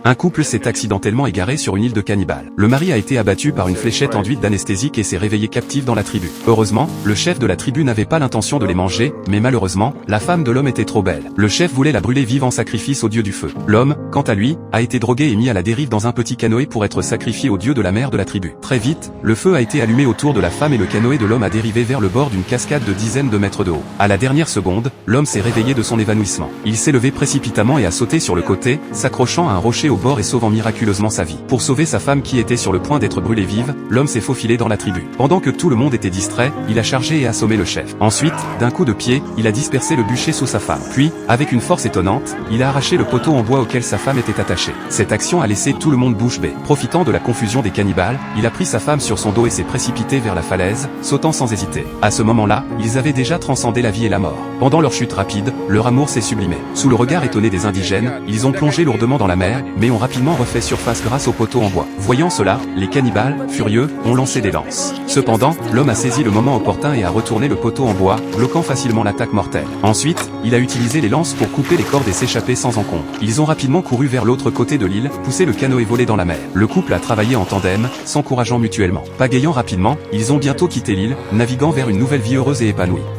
Un couple s'est accidentellement égaré sur une île de cannibales. Le mari a été abattu par une fléchette enduite d'anesthésique et s'est réveillé captif dans la tribu. Heureusement, le chef de la tribu n'avait pas l'intention de les manger, mais malheureusement, la femme de l'homme était trop belle. Le chef voulait la brûler vive en sacrifice au dieu du feu. L'homme, quant à lui, a été drogué et mis à la dérive dans un petit canoë pour être sacrifié au dieu de la mer de la tribu. Très vite, le feu a été allumé autour de la femme et le canoë de l'homme a dérivé vers le bord d'une cascade de dizaines de mètres de haut. À la dernière seconde, l'homme s'est réveillé de son évanouissement. Il s'est levé précipitamment et a sauté sur le côté, s'accrochant à un rocher au bord et sauvant miraculeusement sa vie. Pour sauver sa femme qui était sur le point d'être brûlée vive, l'homme s'est faufilé dans la tribu. Pendant que tout le monde était distrait, il a chargé et assommé le chef. Ensuite, d'un coup de pied, il a dispersé le bûcher sous sa femme. Puis, avec une force étonnante, il a arraché le poteau en bois auquel sa femme était attachée. Cette action a laissé tout le monde bouche bée. Profitant de la confusion des cannibales, il a pris sa femme sur son dos et s'est précipité vers la falaise, sautant sans hésiter. À ce moment-là, ils avaient déjà transcendé la vie et la mort. Pendant leur chute rapide, leur amour s'est sublimé. Sous le regard étonné des indigènes, ils ont plongé lourdement dans la mer, mais ont rapidement refait surface grâce au poteau en bois. Voyant cela, les cannibales, furieux, ont lancé des lances. Cependant, l'homme a saisi le moment opportun et a retourné le poteau en bois, bloquant facilement l'attaque mortelle. Ensuite, il a utilisé les lances pour couper les cordes et s'échapper sans encombre. Ils ont rapidement couru vers l'autre côté de l'île, poussé le canoë volé dans la mer. Le couple a travaillé en tandem, s'encourageant mutuellement. Pagayant rapidement, ils ont bientôt quitté l'île, naviguant vers une nouvelle vie heureuse et épanouie.